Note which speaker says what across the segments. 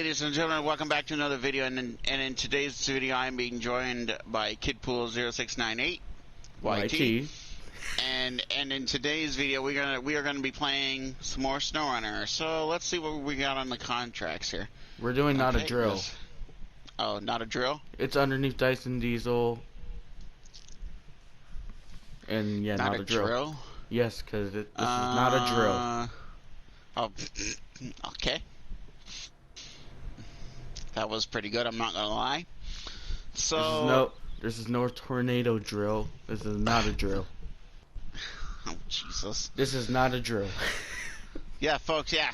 Speaker 1: ladies and gentlemen, welcome back to another video. And in today's video, I'm being joined by Kidpool0698 YT. And in today's video, we are gonna be playing some more SnowRunner. So let's see what we got on the contracts here.
Speaker 2: We're doing not a drill.
Speaker 1: Oh, not a drill?
Speaker 2: It's underneath Dyson Diesel. And yeah, not a drill. Yes, because this is not a drill.
Speaker 1: Oh, okay. That was pretty good, I'm not gonna lie. So
Speaker 2: this is no tornado drill. This is not a drill.
Speaker 1: Oh Jesus.
Speaker 2: This is not a drill.
Speaker 1: Yeah, folks, yeah,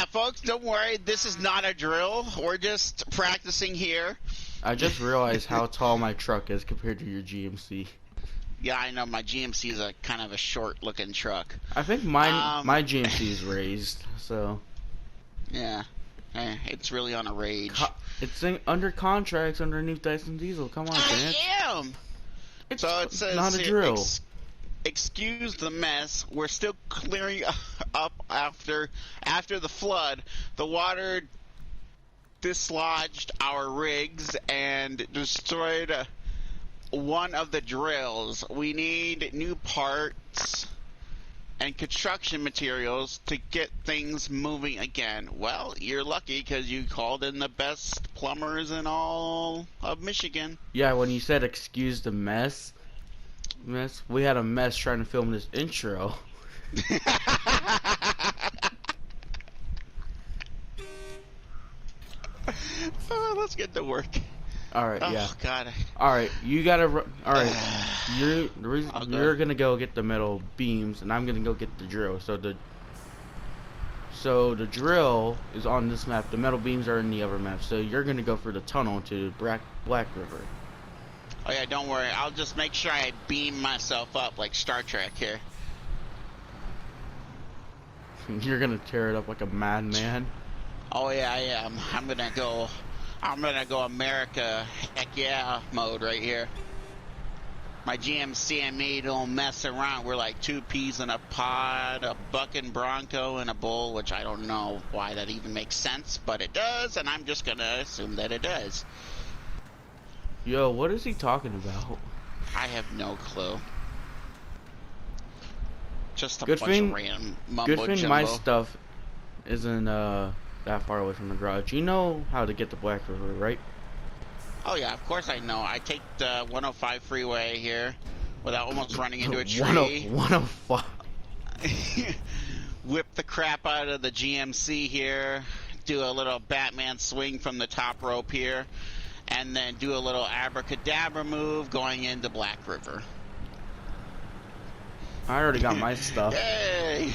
Speaker 1: folks, don't worry, this is not a drill. We're just practicing here.
Speaker 2: I just realized how tall my truck is compared to your GMC.
Speaker 1: Yeah, I know, my GMC is a kind of a short looking truck.
Speaker 2: I think mine my GMC is raised, so
Speaker 1: yeah. It's really on a rage.
Speaker 2: It's under contracts underneath Dyson Diesel. Come on, man.
Speaker 1: I am. So it says
Speaker 2: not a drill.
Speaker 1: Excuse the mess. We're still clearing up after the flood. The water dislodged our rigs and destroyed one of the drills. We need new parts and construction materials to get things moving again. Well, you're lucky because you called in the best plumbers in all of Michigan.
Speaker 2: Yeah, when you said excuse the mess, we had a mess trying to film this intro.
Speaker 1: Let's get to work.
Speaker 2: Alright, yeah.
Speaker 1: Oh, God.
Speaker 2: Alright, you gotta... Alright, you're gonna go get the metal beams, and I'm gonna go get the drill. So the drill is on this map. The metal beams are in the other map. So you're gonna go for the tunnel to Black River.
Speaker 1: Oh, yeah, don't worry. I'll just make sure I beam myself up like Star Trek here.
Speaker 2: You're gonna tear it up like a madman.
Speaker 1: Oh, yeah, I am. I'm gonna go America, heck yeah mode right here. My GMC and me don't mess around. We're like two peas in a pod, a bucking bronco, and a bull, which I don't know why that even makes sense, but it does, and I'm just gonna assume that it does.
Speaker 2: Yo, what is he talking about?
Speaker 1: I have no clue. Just a bunch of random mumbo jumbo.
Speaker 2: Good thing my stuff isn't that far away from the garage. You know how to get to Black River, right?
Speaker 1: Oh yeah, of course I know. I take the 105 freeway here without almost running into a tree.
Speaker 2: 105.
Speaker 1: Whip the crap out of the GMC here. Do a little Batman swing from the top rope here. And then do a little abracadabra move going into Black River.
Speaker 2: I already got my stuff.
Speaker 1: Yay!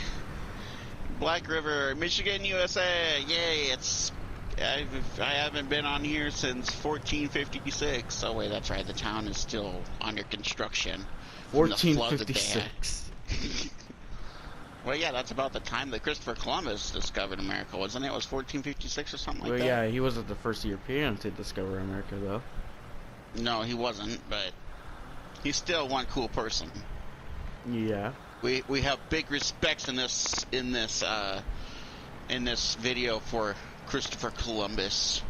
Speaker 1: Black River, Michigan, USA. Yay! I haven't been on here since 1456. Oh wait, that's right. The town is still under construction.
Speaker 2: 1456.
Speaker 1: Well, yeah, that's about the time that Christopher Columbus discovered America, wasn't it? It was 1456 or something like that.
Speaker 2: Well, yeah, he wasn't the first European to discover America, though.
Speaker 1: No, he wasn't, but he's still one cool person.
Speaker 2: Yeah.
Speaker 1: We have big respects in this video for Christopher Columbus.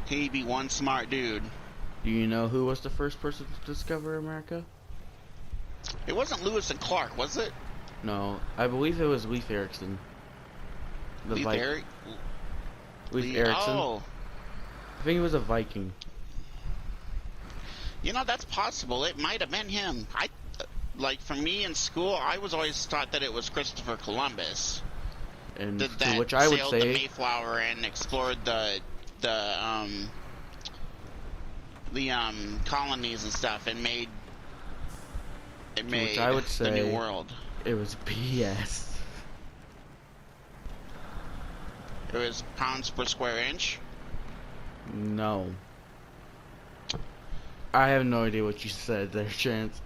Speaker 1: He be one smart dude.
Speaker 2: Do you know who was the first person to discover America?
Speaker 1: It wasn't Lewis and Clark, was it?
Speaker 2: No, I believe it was Leif Erikson.
Speaker 1: Leif Erikson? Oh.
Speaker 2: I think he was a Viking.
Speaker 1: You know, that's possible. It might have been him. Like, for me in school, I was always taught that it was Christopher Columbus.
Speaker 2: And
Speaker 1: that
Speaker 2: which I would
Speaker 1: sailed
Speaker 2: say
Speaker 1: the Mayflower and explored the colonies and stuff and made
Speaker 2: which I would say
Speaker 1: the New World.
Speaker 2: It was BS.
Speaker 1: It was pounds per square inch?
Speaker 2: No. I have no idea what you said there, Chance.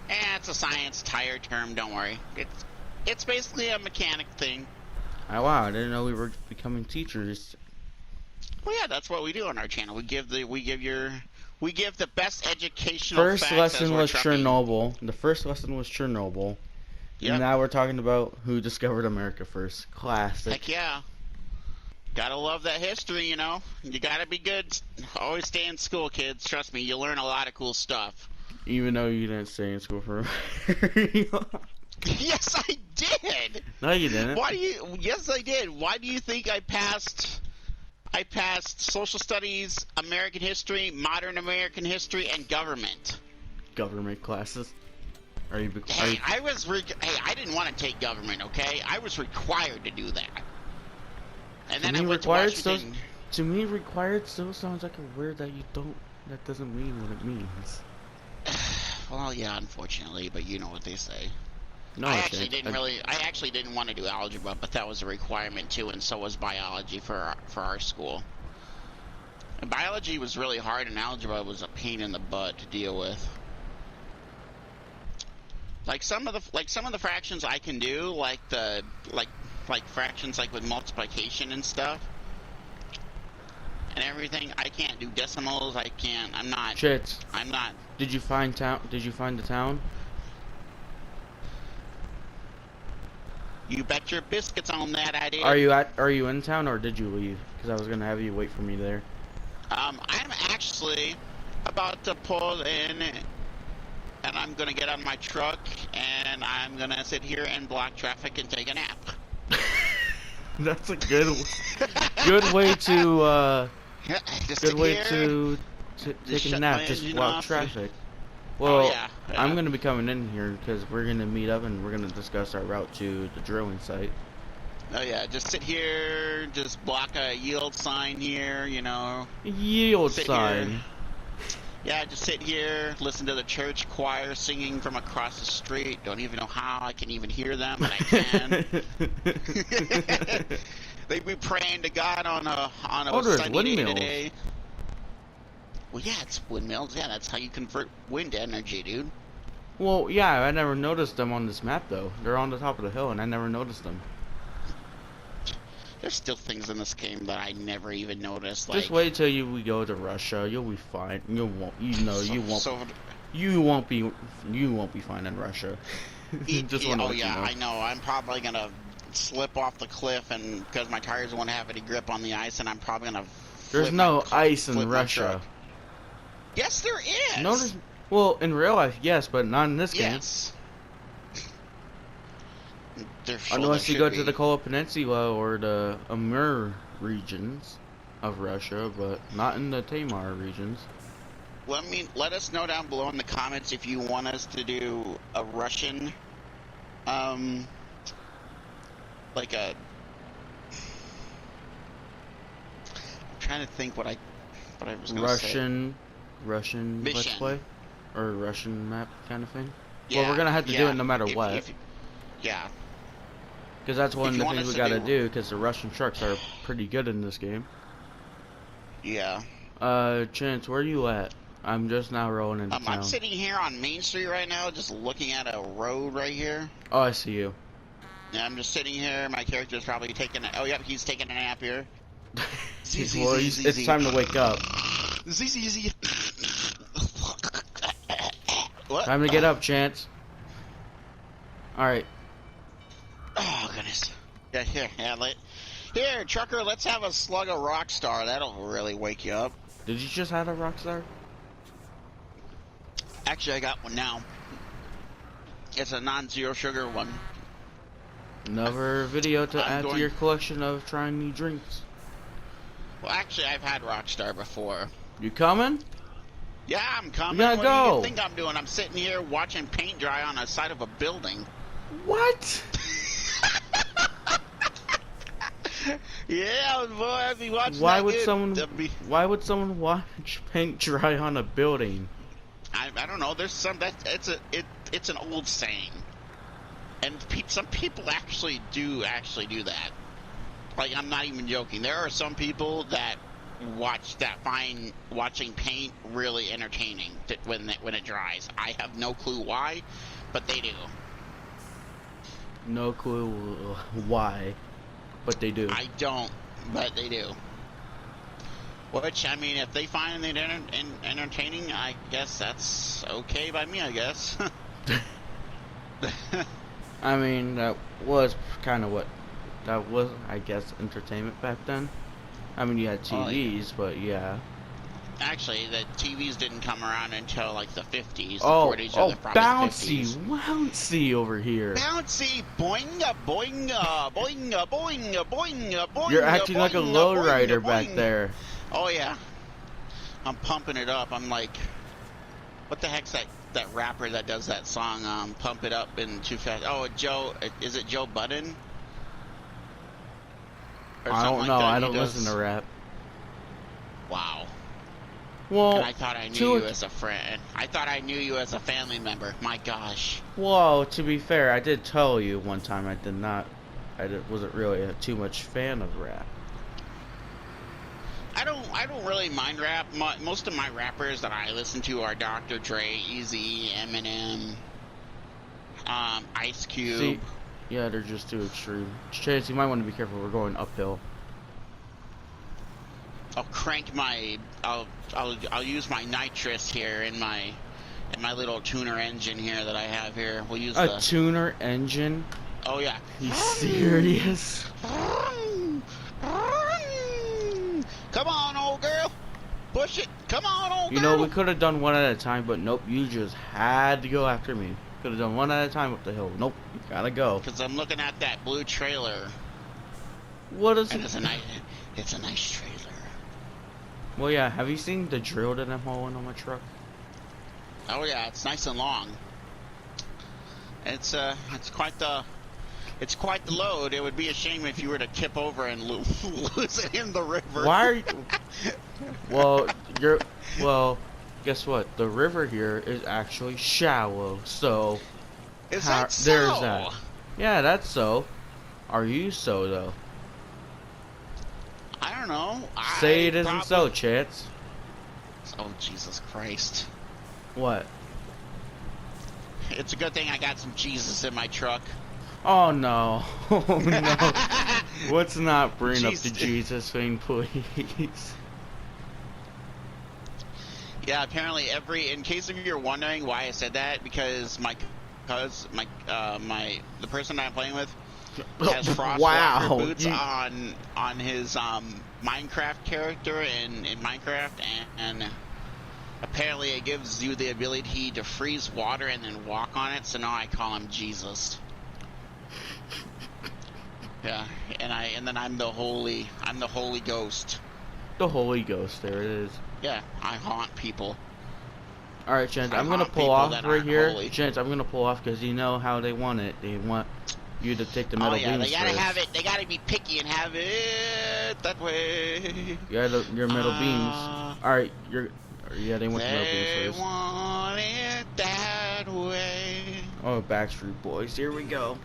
Speaker 1: It's a science tire term, don't worry. It's basically a mechanic thing.
Speaker 2: Oh, wow, I didn't know we were becoming teachers.
Speaker 1: Well, yeah, that's what we do on our channel. We give the best educational
Speaker 2: First
Speaker 1: facts
Speaker 2: lesson
Speaker 1: as
Speaker 2: was
Speaker 1: trucking.
Speaker 2: Chernobyl. The first lesson was Chernobyl.
Speaker 1: Yep.
Speaker 2: Now we're talking about who discovered America first. Classic.
Speaker 1: Heck yeah. Gotta love that history, you know. You gotta be good. Always stay in school, kids. Trust me, you'll learn a lot of cool stuff.
Speaker 2: Even though you didn't stay in school for
Speaker 1: Yes, I did.
Speaker 2: No, you didn't.
Speaker 1: Why do you? Yes, I did. Why do you think I passed? I passed social studies, American history, modern American history, and government.
Speaker 2: Government classes. Are you?
Speaker 1: Hey, I didn't want to take government. Okay, I was required to do that. And then I went to Washington.
Speaker 2: To me, required still sounds like a word that you don't. That doesn't mean what it means.
Speaker 1: Well, yeah, unfortunately, but you know what they say.
Speaker 2: No,
Speaker 1: I actually didn't want to do algebra, but that was a requirement too, and so was biology for our school. And biology was really hard, and algebra was a pain in the butt to deal with. Like some of the fractions I can do, like fractions like with multiplication and stuff, and everything. I can't do decimals. I can't. I'm not.
Speaker 2: Shit.
Speaker 1: I'm not.
Speaker 2: Did you find town? Did you find the town?
Speaker 1: You bet your biscuits on that I did.
Speaker 2: Are you in town or did you leave? Because I was gonna have you wait for me there.
Speaker 1: I'm actually about to pull in, and I'm gonna get on my truck, and I'm gonna sit here and block traffic and take a nap.
Speaker 2: That's a good way to take a nap. Just block traffic. Well,
Speaker 1: yeah.
Speaker 2: I'm going to be coming in here because we're going to meet up and we're going to discuss our route to the drilling site.
Speaker 1: Oh, yeah. Just sit here, just block a yield sign here, you know.
Speaker 2: Yield sign?
Speaker 1: Here. Yeah, just sit here, listen to the church choir singing from across the street. Don't even know how I can even hear them, but I can. They'd be praying to God on a sunny day today. Well, yeah, it's windmills. Yeah, that's how you convert wind energy, dude.
Speaker 2: Well, yeah, I never noticed them on this map, though. They're on the top of the hill, and I never noticed them.
Speaker 1: There's still things in this game that I never even noticed.
Speaker 2: Just wait till we go to Russia. You'll be fine. You won't be fine in Russia.
Speaker 1: I know. I'm probably gonna slip off the cliff, and because my tires won't have any grip on the ice, and I'm probably gonna.
Speaker 2: There's no ice in Russia.
Speaker 1: Yes, there is.
Speaker 2: No, well, in real life, yes, but not in this game.
Speaker 1: Yes.
Speaker 2: Unless you go to the Kola Peninsula or the Amur regions of Russia, but not in the Tamar regions.
Speaker 1: Let us know down below in the comments if you want us to do a Russian, like a. I'm trying to think what I was going to say.
Speaker 2: Russian
Speaker 1: mission.
Speaker 2: Let's Play? Or Russian map kind of thing?
Speaker 1: Yeah,
Speaker 2: well, we're going to have to do it no matter what.
Speaker 1: Yeah.
Speaker 2: Because that's one of the things we got to do, because the Russian trucks are pretty good in this game.
Speaker 1: Yeah.
Speaker 2: Chance, where are you at? I'm just now rolling into town.
Speaker 1: I'm sitting here on Main Street right now, just looking at a road right here.
Speaker 2: Oh, I see you.
Speaker 1: Yeah, I'm just sitting here. My character's probably taking a... Oh, yep, he's taking a nap here.
Speaker 2: It's time to wake up.
Speaker 1: What?
Speaker 2: Time to get up, Chance. Alright.
Speaker 1: Oh, goodness. Yeah, here, trucker, let's have a slug of Rockstar. That'll really wake you up.
Speaker 2: Did you just have a Rockstar?
Speaker 1: Actually, I got one now. It's a non-zero sugar one.
Speaker 2: Another video to add to your collection of trying new drinks.
Speaker 1: Well, actually, I've had Rockstar before.
Speaker 2: You coming?
Speaker 1: Yeah, I'm coming.
Speaker 2: What do you
Speaker 1: think I'm doing? I'm sitting here watching paint dry on the side of a building.
Speaker 2: What?
Speaker 1: Yeah, boy, I'd be watching.
Speaker 2: Why would someone watch paint dry on a building?
Speaker 1: I don't know. There's some it's an old saying, and some people actually do that. Like, I'm not even joking. There are some people that find watching paint really entertaining when it dries. I have no clue why, but they do.
Speaker 2: No clue why, but they do.
Speaker 1: I don't, but they do. Which, I mean, if they find it entertaining, I guess that's okay by me, I guess.
Speaker 2: I mean, that was kind of what that was, I guess, entertainment back then. I mean, you had
Speaker 1: Well,
Speaker 2: TVs, but yeah.
Speaker 1: actually, the TVs didn't come around until like the 50s, the
Speaker 2: Oh,
Speaker 1: 40s, or
Speaker 2: oh,
Speaker 1: probably the
Speaker 2: bouncy,
Speaker 1: 50s.
Speaker 2: bouncy over here.
Speaker 1: Bouncy, boinga, boinga, boinga, boinga, boinga,
Speaker 2: You're
Speaker 1: boinga,
Speaker 2: acting like a
Speaker 1: boinga, boinga,
Speaker 2: lowrider back
Speaker 1: boinga.
Speaker 2: there.
Speaker 1: Oh yeah, I'm pumping it up. I'm like, what the heck's that rapper that does that song? Pump it up and too fast. Oh, Joe, is it Joe Budden or
Speaker 2: I
Speaker 1: something
Speaker 2: don't
Speaker 1: like
Speaker 2: know.
Speaker 1: that?
Speaker 2: I
Speaker 1: He
Speaker 2: don't listen to
Speaker 1: does.
Speaker 2: rap.
Speaker 1: Wow. And
Speaker 2: Well,
Speaker 1: I thought I knew
Speaker 2: to
Speaker 1: you as a friend. I thought I knew you as a family member. My gosh.
Speaker 2: well, to be fair, I did tell you one time I did not. Wasn't really too much fan of rap.
Speaker 1: I don't really mind rap. Most of my rappers that I listen to are Dr. Dre, Eazy, Eminem, Ice Cube.
Speaker 2: See, yeah, they're just too extreme. Chance, you might want to be careful. We're going uphill.
Speaker 1: I'll crank my. I'll use my nitrous here in my little tuner engine here that I have here. We'll use
Speaker 2: A tuner engine?
Speaker 1: Oh yeah.
Speaker 2: You serious?
Speaker 1: Come on, old girl. Push it. Come on, old girl.
Speaker 2: You know, we could have done one at a time, but nope, you just had to go after me. Could have done one at a time up the hill. Nope, you gotta go.
Speaker 1: Because I'm looking at that blue trailer.
Speaker 2: What is
Speaker 1: And
Speaker 2: it?
Speaker 1: it's a nice trailer.
Speaker 2: Well, yeah, have you seen the drill that I'm hauling on my truck?
Speaker 1: Oh yeah, it's nice and long. It's quite the load. It would be a shame if you were to tip over and lose it in the river.
Speaker 2: Why are you... Well, guess what? The river here is actually shallow, so...
Speaker 1: Is that so?
Speaker 2: There's that. Yeah, that's so. Are you so, though?
Speaker 1: I don't know.
Speaker 2: Say it isn't so, Chance.
Speaker 1: Oh, Jesus Christ.
Speaker 2: What?
Speaker 1: It's a good thing I got some Jesus in my truck.
Speaker 2: Oh, no. Oh, no. Let's not bring up the Jesus thing, please.
Speaker 1: Yeah, apparently in case of you're wondering why I said that, because the person I'm playing with has frostwalker boots on his Minecraft character in Minecraft, and apparently it gives you the ability to freeze water and then walk on it, so now I call him Jesus. Yeah, and then I'm the Holy Ghost.
Speaker 2: The Holy Ghost, there it is.
Speaker 1: Yeah, I haunt people.
Speaker 2: Alright, Chance, I'm gonna pull off right here. Chance, I'm gonna pull off because you know how they want it. They want you to take the metal beams.
Speaker 1: Oh yeah, they gotta
Speaker 2: first.
Speaker 1: have it. They gotta be picky and have it that way.
Speaker 2: Yeah, your metal beams. Alright, yeah, they want the metal beams
Speaker 1: They
Speaker 2: first.
Speaker 1: want it that way.
Speaker 2: Oh, Backstreet Boys, here we go.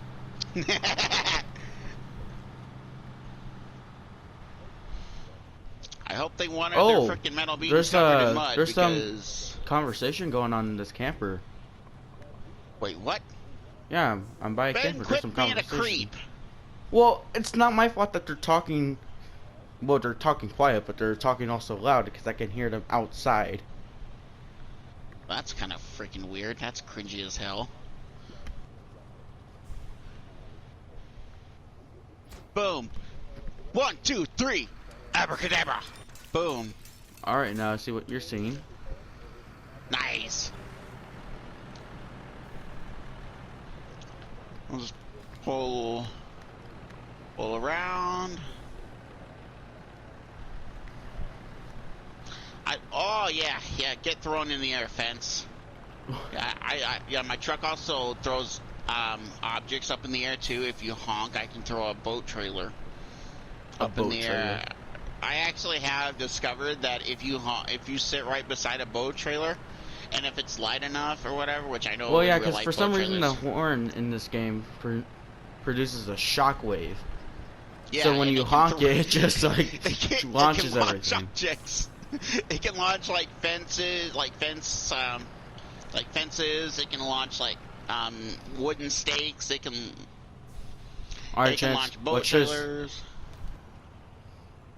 Speaker 1: I hope they wanted their freaking metal beams covered in mud.
Speaker 2: There's some conversation going on in this camper.
Speaker 1: Wait, what?
Speaker 2: Yeah, I'm by a camper. There's
Speaker 1: Quit
Speaker 2: some
Speaker 1: being a
Speaker 2: conversation.
Speaker 1: creep.
Speaker 2: Well, it's not my fault that they're talking. Well, they're talking quiet, but they're talking also loud because I can hear them outside.
Speaker 1: That's kind of freaking weird. That's cringy as hell. Boom. 1, 2, 3. Abracadabra. Boom.
Speaker 2: Alright, now I see what you're seeing.
Speaker 1: Nice. I'll just pull around. Oh yeah, get thrown in the air fence. Yeah, my truck also throws objects up in the air too. If you honk, I can throw a boat trailer up in the air. I actually have discovered that if you sit right beside a boat trailer, and if it's light enough or whatever, which I know.
Speaker 2: Well, yeah, because for some reason the horn in this game produces a shockwave.
Speaker 1: Yeah,
Speaker 2: so when you honk it, it just like launches everything.
Speaker 1: Objects. It can launch like fences, It can launch like wooden stakes. It can.
Speaker 2: Alright,
Speaker 1: can launch boat trailers.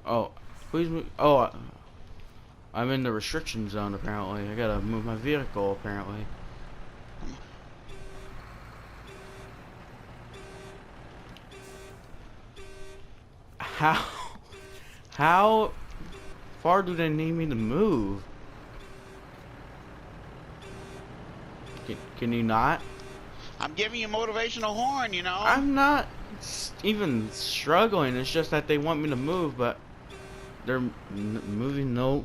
Speaker 2: Oh, please. Oh, I'm in the restriction zone. Apparently, I gotta move my vehicle. Apparently. How? How far do they need me to move? Can you not?
Speaker 1: I'm giving you a motivational horn, you know.
Speaker 2: I'm not even struggling. It's just that they want me to move, but they're moving. No,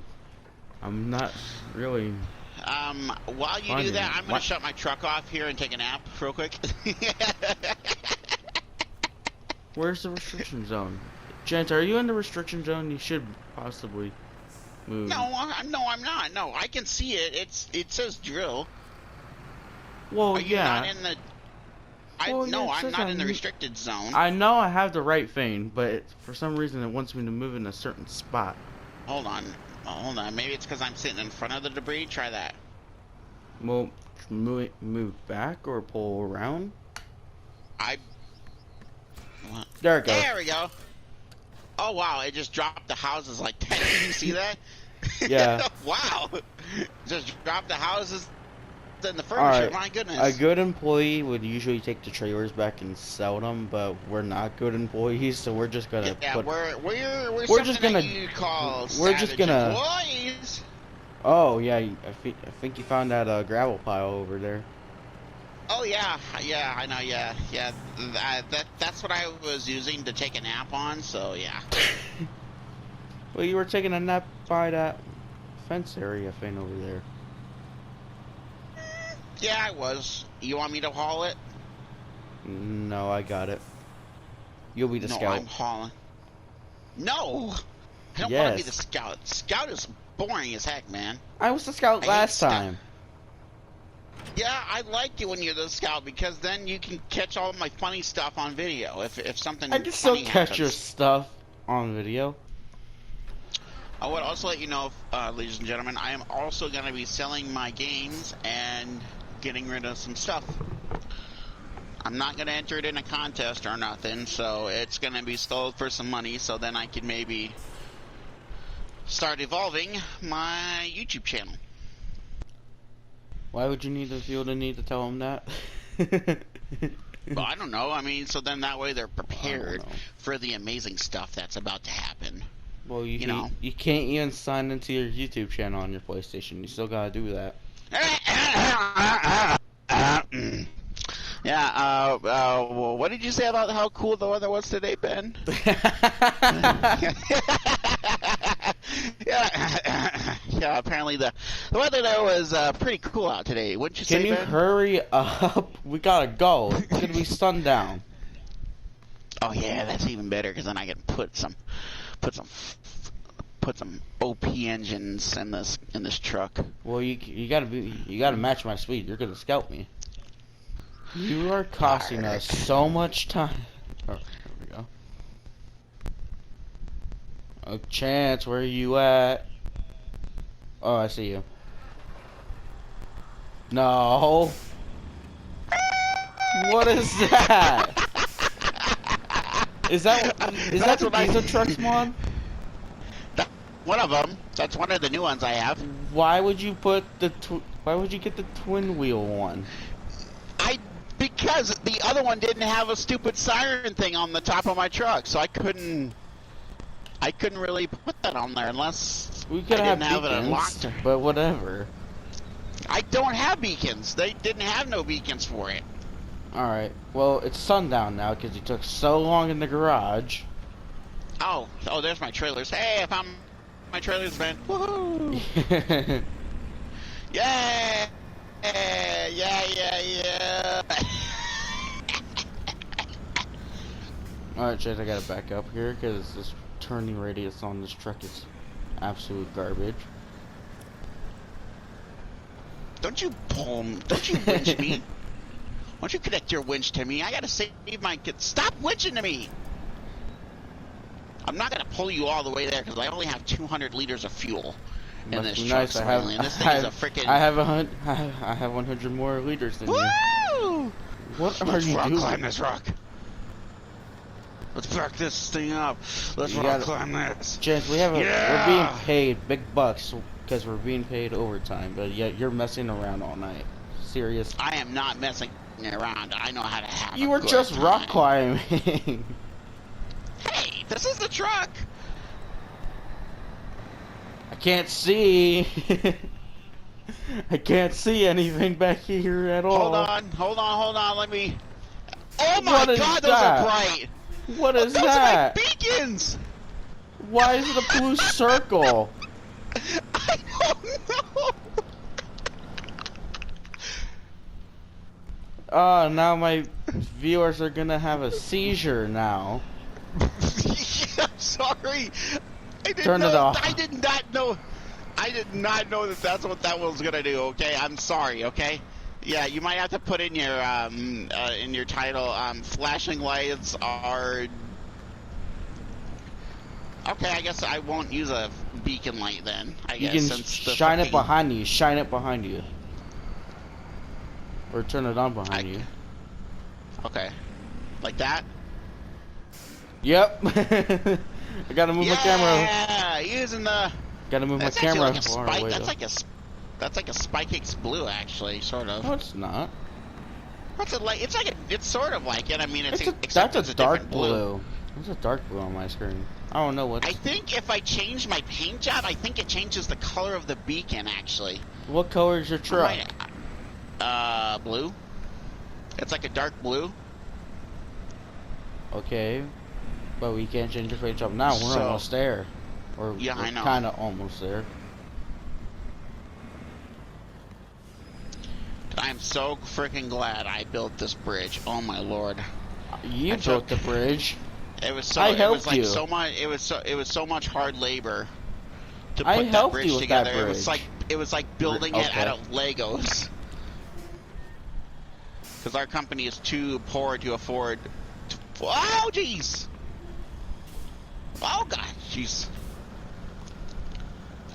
Speaker 2: I'm not really.
Speaker 1: While you do that, I'm gonna shut my truck off here and take a nap real quick.
Speaker 2: Where's the restriction zone? Gent, are you in the restriction zone? You should possibly move.
Speaker 1: No, I'm not. No, I can see it. It says drill.
Speaker 2: Well,
Speaker 1: Are you
Speaker 2: yeah.
Speaker 1: not in the?
Speaker 2: Well,
Speaker 1: no,
Speaker 2: yeah,
Speaker 1: I'm not in the restricted zone.
Speaker 2: I know I have the right thing, but for some reason it wants me to move in a certain spot.
Speaker 1: Hold on. Maybe it's because I'm sitting in front of the debris. Try that.
Speaker 2: Well, move back or pull around.
Speaker 1: What?
Speaker 2: There it goes.
Speaker 1: There we go. Oh wow! It just dropped the houses like that. Did you see that?
Speaker 2: Yeah.
Speaker 1: Wow. Just dropped the houses and the furniture.
Speaker 2: Right.
Speaker 1: My goodness.
Speaker 2: A good employee would usually take the trailers back and sell them, but we're not good employees, so we're just gonna.
Speaker 1: Yeah,
Speaker 2: put,
Speaker 1: we're just gonna. You call
Speaker 2: we're just gonna.
Speaker 1: Employees.
Speaker 2: Oh yeah, I think you found that gravel pile over there.
Speaker 1: Oh yeah, I know, yeah. That's what I was using to take a nap on. So yeah.
Speaker 2: Well, you were taking a nap by that fence area thing over there.
Speaker 1: Yeah, I was. You want me to haul it?
Speaker 2: No, I got it. You'll be the scout.
Speaker 1: No, I'm hauling. No, I don't want to be the scout. Scout is boring as heck, man.
Speaker 2: I was the scout last time.
Speaker 1: Yeah, I like it when you're the scout because then you can catch all my funny stuff on video. If something
Speaker 2: I can still catch your stuff on video.
Speaker 1: I would also let you know, ladies and gentlemen, I am also going to be selling my games and getting rid of some stuff. I'm not going to enter it in a contest or nothing, so it's going to be sold for some money, so then I can maybe start evolving my YouTube channel.
Speaker 2: Why would you feel the need to tell them that?
Speaker 1: Well, I don't know. I mean, so then that way they're prepared for the amazing stuff that's about to happen.
Speaker 2: Well, you can't even sign into your YouTube channel on your PlayStation. You still gotta do that.
Speaker 1: Yeah, well, what did you say about how cool the weather was today, Ben? Yeah, apparently the weather there was pretty cool out today, wouldn't you say, Ben?
Speaker 2: Can you hurry up? We gotta go. It's gonna be sundown.
Speaker 1: Oh yeah, that's even better, because then I can put some OP engines in this truck.
Speaker 2: Well, you gotta match my speed. You're gonna scout me. You are costing us so much time. Oh, there we go. Oh, Chance, where are you at? Oh, I see you. No. What is that? Is that the diesel trucks mod?
Speaker 1: One of them. That's one of the new ones I have.
Speaker 2: Why would you put why would you get the twin wheel one?
Speaker 1: Because the other one didn't have a stupid siren thing on the top of my truck, so I couldn't really put that on there unless
Speaker 2: we could
Speaker 1: have it unlocked.
Speaker 2: But whatever.
Speaker 1: I don't have beacons. They didn't have no beacons for it.
Speaker 2: Alright, well, it's sundown now because you took so long in the garage.
Speaker 1: Oh, there's my trailers. Hey, I found my trailers, man. Woohoo! Yeah! Yeah.
Speaker 2: Alright, Chase, I gotta back up here because this turning radius on this truck is absolute garbage.
Speaker 1: Don't you winch me? Why don't you connect your winch to me? I gotta save my kids. Stop winching to me! I'm not gonna pull you all the way there because I only have 200 liters of fuel in this truck.
Speaker 2: Nice.
Speaker 1: This thing is a freaking.
Speaker 2: I have 100 more liters than you.
Speaker 1: Woo!
Speaker 2: What are you doing?
Speaker 1: Climb this rock. Let's back this thing up. Let's climb this.
Speaker 2: Chance, we're being paid big bucks because we're being paid overtime, but yet you're messing around all night. Serious?
Speaker 1: I am not messing around. I know how to have.
Speaker 2: You were just rock climbing.
Speaker 1: Hey, This is the truck.
Speaker 2: I can't see. I can't see anything back here at all.
Speaker 1: Hold on. Let me. Oh my
Speaker 2: What is
Speaker 1: God, those
Speaker 2: that?
Speaker 1: are bright.
Speaker 2: What is
Speaker 1: those
Speaker 2: that?
Speaker 1: are my beacons.
Speaker 2: Why is it a blue circle?
Speaker 1: I don't know.
Speaker 2: Oh, now my viewers are gonna have a seizure now.
Speaker 1: I'm sorry.
Speaker 2: Turn it off.
Speaker 1: I did not know. I did not know that that's what that was gonna do. Okay, I'm sorry. Okay. Yeah, you might have to put in your title. Flashing lights are. Okay, I guess I won't use a beacon light then. I guess
Speaker 2: You can
Speaker 1: since
Speaker 2: shine it behind you. Shine it behind you. Or turn it on behind you.
Speaker 1: Okay. Like that?
Speaker 2: Yep. I gotta move my camera.
Speaker 1: Yeah, using the.
Speaker 2: Gotta move my camera.
Speaker 1: Like that's like a Spike X Blue, actually, sort of.
Speaker 2: No, it's not.
Speaker 1: What's it like? It's sort of like it. I mean,
Speaker 2: that's a dark blue. There's a dark blue on my screen. I don't know what.
Speaker 1: I think if I change my paint job, I think it changes the color of the beacon, actually.
Speaker 2: What color is your truck?
Speaker 1: Blue. It's like a dark blue.
Speaker 2: Okay, but we can't change the paint job now. We're almost there. Or
Speaker 1: yeah, I know.
Speaker 2: Kind of almost there.
Speaker 1: I'm so freaking glad I built this bridge. Oh my lord.
Speaker 2: You built the bridge.
Speaker 1: It was so.
Speaker 2: I helped
Speaker 1: it was like
Speaker 2: you.
Speaker 1: so much. It was so much hard labor to
Speaker 2: I
Speaker 1: put that
Speaker 2: helped
Speaker 1: bridge
Speaker 2: you with
Speaker 1: together.
Speaker 2: that bridge.
Speaker 1: It was like building it out of Legos. Because our company is too poor to afford. Oh jeez. Oh god, jeez.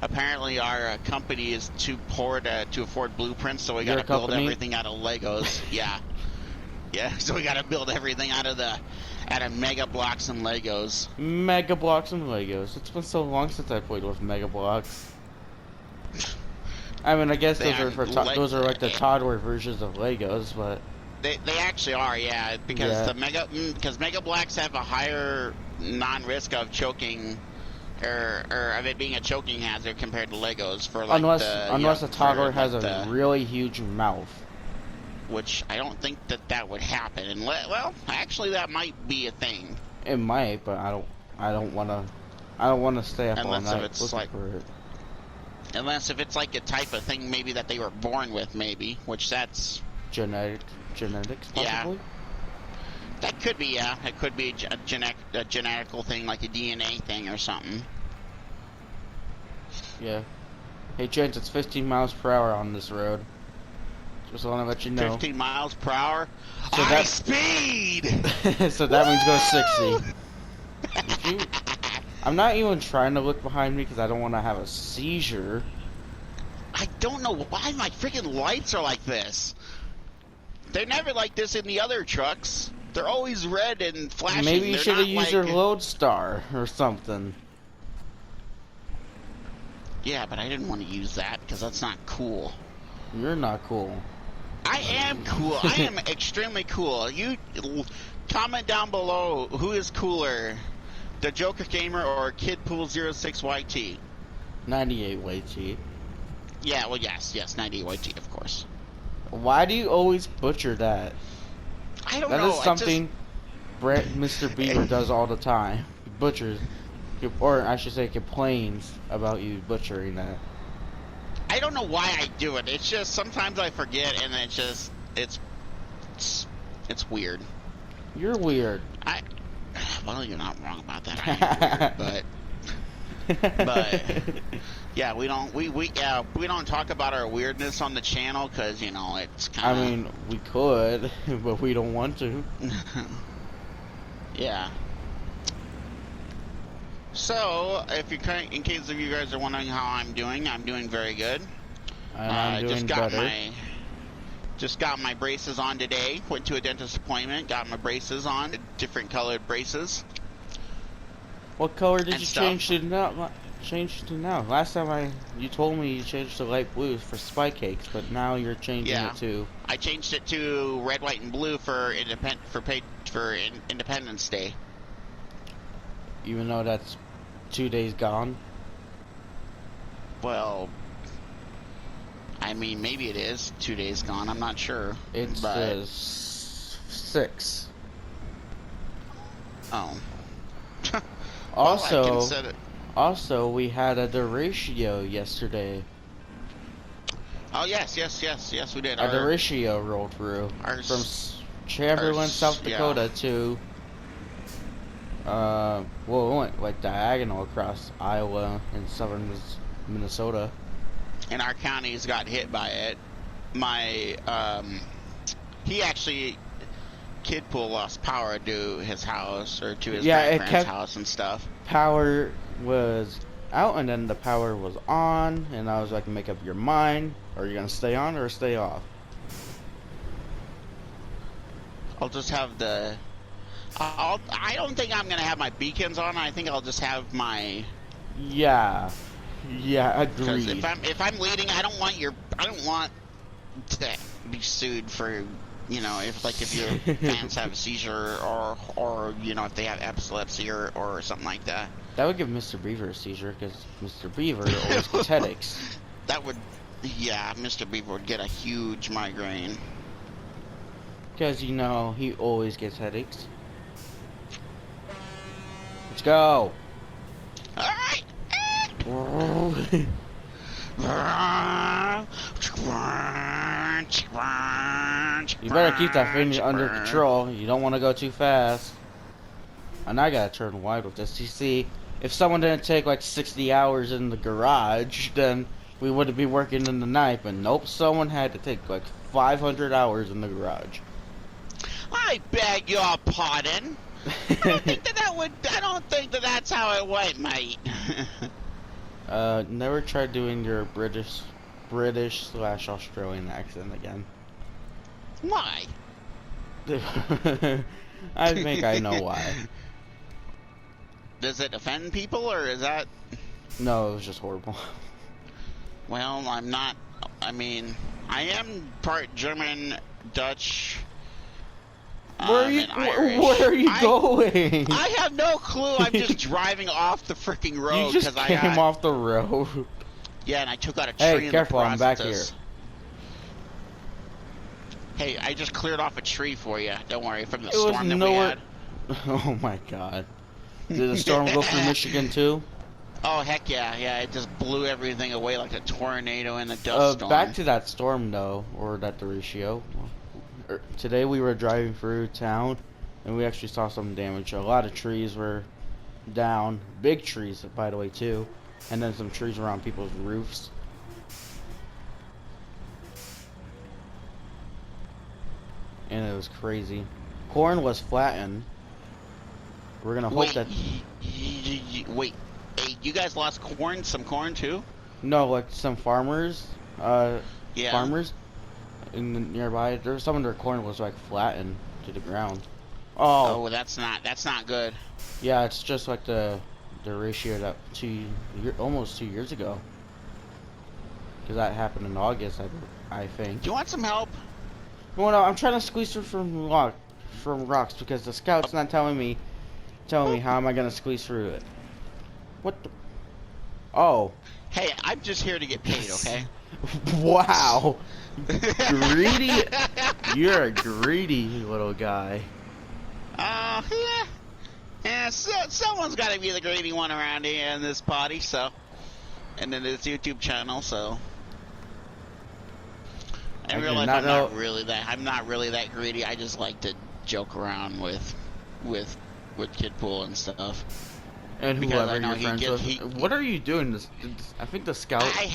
Speaker 1: Apparently our company is too poor to afford blueprints, so we gotta build everything out of Legos. Yeah. Yeah, so we gotta build everything out of Mega Blocks and Legos.
Speaker 2: Mega Blocks and Legos. It's been so long since I played with Mega Blocks. I mean, I guess those are like the toddler versions of Legos, but
Speaker 1: they actually are, yeah, because Mega Blocks have a higher non-risk of choking. Or of it being a choking hazard compared to Legos for like
Speaker 2: unless a toddler has a really huge mouth,
Speaker 1: which I don't think that would happen. And well, actually, that might be a thing.
Speaker 2: It might, but I don't want to stay up all night looking for it.
Speaker 1: Unless if it's like a type of thing maybe that they were born with, maybe, which that's
Speaker 2: genetics possibly.
Speaker 1: Yeah. That could be, yeah. It could be a genetical thing, like a DNA thing or something.
Speaker 2: Yeah. Hey, James, it's 15 miles per hour on this road. Just want to let you know.
Speaker 1: 15 miles per hour?
Speaker 2: So
Speaker 1: high speed!
Speaker 2: So that means go 60. I'm not even trying to look behind me because I don't want to have a seizure.
Speaker 1: I don't know why my freaking lights are like this. They're never like this in the other trucks. They're always red and flashing.
Speaker 2: Maybe you should have used your Lodestar or something.
Speaker 1: Yeah, but I didn't want to use that because that's not cool.
Speaker 2: You're not cool.
Speaker 1: I am cool. I am extremely cool. You comment down below who is cooler, the Joker Gamer or KidPool06YT.
Speaker 2: 98YT.
Speaker 1: Yeah, well, yes, 98YT, of course.
Speaker 2: Why do you always butcher that?
Speaker 1: I don't know.
Speaker 2: That is something Mr. Beaver does all the time. He butchers, or I should say complains about you butchering that.
Speaker 1: I don't know why I do it. It's just sometimes I forget, and it's weird.
Speaker 2: You're weird.
Speaker 1: Well, you're not wrong about that. I am weird, but yeah, we don't talk about our weirdness on the channel because it's kind of.
Speaker 2: I mean, we could, but we don't want to.
Speaker 1: Yeah. So, in case of you guys are wondering how I'm doing very good.
Speaker 2: And I'm doing better.
Speaker 1: Just got my braces on today. Went to a dentist appointment. Got my braces on. Different colored braces.
Speaker 2: What color did you change to now? Last time you told me you changed to light blue for Spike Cakes, but now you're changing it to.
Speaker 1: I changed it to red, white, and blue for Independence Day.
Speaker 2: even though that's 2 days gone.
Speaker 1: Well, I mean, maybe it is 2 days gone. I'm not sure.
Speaker 2: It's
Speaker 1: but...
Speaker 2: the 6th.
Speaker 1: Oh.
Speaker 2: Also,
Speaker 1: well, I consider...
Speaker 2: also, we had a derecho yesterday.
Speaker 1: Oh, yes, we did.
Speaker 2: A derecho rolled through from Chamberlain, South Dakota to, well, it went like diagonal across Iowa and southern Minnesota.
Speaker 1: And our counties got hit by it. My, he actually, Kid Pool lost power to his house, or to his grandparents' house and stuff.
Speaker 2: Power was out, and then the power was on, and I was like, make up your mind. Are you gonna stay on or stay off?
Speaker 1: I'll just have the... I don't think I'm gonna have my beacons on. I think I'll just have my...
Speaker 2: Yeah, agreed.
Speaker 1: Because if I'm leading, I don't want to be sued for, you know, if your fans have a seizure or you know, if they have epilepsy or something like that.
Speaker 2: That would give Mr. Beaver a seizure, because Mr. Beaver always gets headaches.
Speaker 1: That would, yeah, Mr. Beaver would get a huge migraine.
Speaker 2: Because, you know, he always gets headaches. Let's go!
Speaker 1: Alright!
Speaker 2: You better keep that thing under control. You don't want to go too fast. And I gotta turn wide with this. You see, if someone didn't take like 60 hours in the garage, then we wouldn't be working in the night. But nope, someone had to take like 500 hours in the garage.
Speaker 1: I beg your pardon. I don't think that that's how it went, mate.
Speaker 2: Never try doing your British/Australian accent again.
Speaker 1: Why?
Speaker 2: I think I know why.
Speaker 1: Does it offend people, or is that...
Speaker 2: No, it was just horrible.
Speaker 1: Well, I'm not... I mean, I am part German, Dutch...
Speaker 2: Where are you going?
Speaker 1: I have no clue. I'm just driving off the freaking road.
Speaker 2: You just came off the road.
Speaker 1: Yeah, and I took out a tree in the process.
Speaker 2: Hey, careful, I'm back here.
Speaker 1: Hey, I just cleared off a tree for you. Don't worry, from the storm that we had.
Speaker 2: Oh my god. Did the storm go through Michigan too?
Speaker 1: Oh, heck yeah. Yeah, it just blew everything away like a tornado in a dust storm.
Speaker 2: Back to that storm, though, or that derecho. Today we were driving through town, and we actually saw some damage. A lot of trees were down. Big trees, by the way, too. And then some trees around people's roofs. And it was crazy. Corn was flattened. We're gonna hope that...
Speaker 1: Wait, hey, you guys lost corn? Some corn, too?
Speaker 2: No, like some farmers.
Speaker 1: Yeah.
Speaker 2: Farmers in the nearby. There's some of their corn was like flattened to the ground. Oh,
Speaker 1: well, that's not good.
Speaker 2: Yeah, it's just like the ratio that almost 2 years ago. Because that happened in August, I think.
Speaker 1: Do you want some help?
Speaker 2: Well, no, I'm trying to squeeze through from rocks because the scout's not telling me how am I gonna squeeze through it. What the? Oh.
Speaker 1: Hey, I'm just here to get paid, okay?
Speaker 2: Wow. Greedy. You're a greedy little guy.
Speaker 1: Yeah. Yeah, someone's got to be the greedy one around here in this party, so. And then this YouTube channel, so. I realize I'm not really that greedy. I just like to joke around with Kid Pool and stuff.
Speaker 2: And whoever you're friends with. What are you doing? I think the scout. I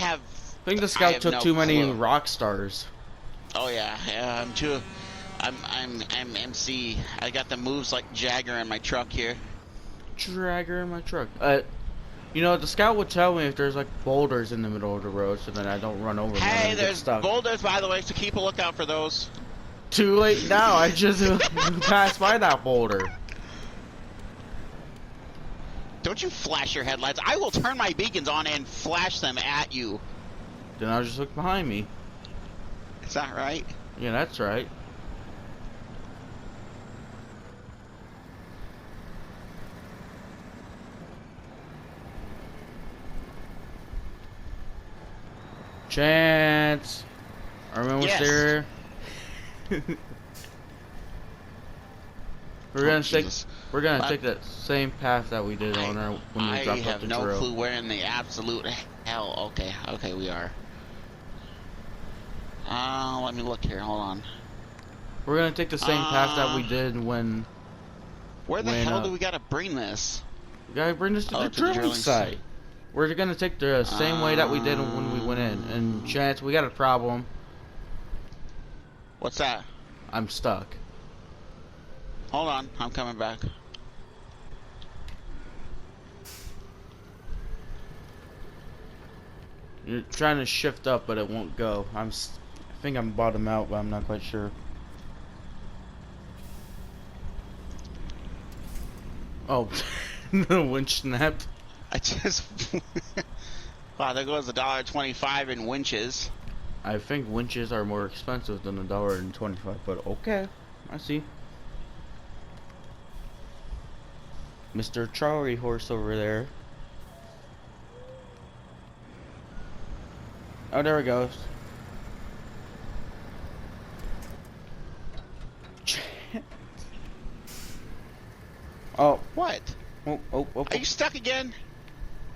Speaker 2: think the scout took too many rock stars.
Speaker 1: Oh yeah, I'm MC. I got the moves like Jagger in my truck here.
Speaker 2: Jagger in my truck. You know, the scout would tell me if there's like boulders in the middle of the road, so that I don't run over them.
Speaker 1: Hey, there's boulders, by the way, so keep a lookout for those.
Speaker 2: Too late now. I just passed by that boulder.
Speaker 1: Don't you flash your headlights. I will turn my beacons on and flash them at you.
Speaker 2: Then I'll just look behind me.
Speaker 1: Is that right?
Speaker 2: Yeah, that's right. Chance. Are we almost
Speaker 1: Yes.
Speaker 2: there? We're gonna take that same path that we did when we dropped off the trail.
Speaker 1: I have no clue where in the absolute hell. Okay, we are. Let me look here. Hold on.
Speaker 2: We're gonna take the same path that we did when.
Speaker 1: Where the hell do we gotta bring this?
Speaker 2: We gotta bring this to the drilling site. We're gonna take the same way that we did when we went in. And Chance, we got a problem.
Speaker 1: What's that?
Speaker 2: I'm stuck.
Speaker 1: Hold on, I'm coming back.
Speaker 2: You're trying to shift up, but it won't go. I think I'm bottom out, but I'm not quite sure. Oh, the winch snapped.
Speaker 1: I just... Wow, there goes $1.25 in winches.
Speaker 2: I think winches are more expensive than $1.25, but okay. I see. Mr. Charlie Horse over there. Oh, there it goes. Oh.
Speaker 1: What?
Speaker 2: Oh.
Speaker 1: Are you stuck again?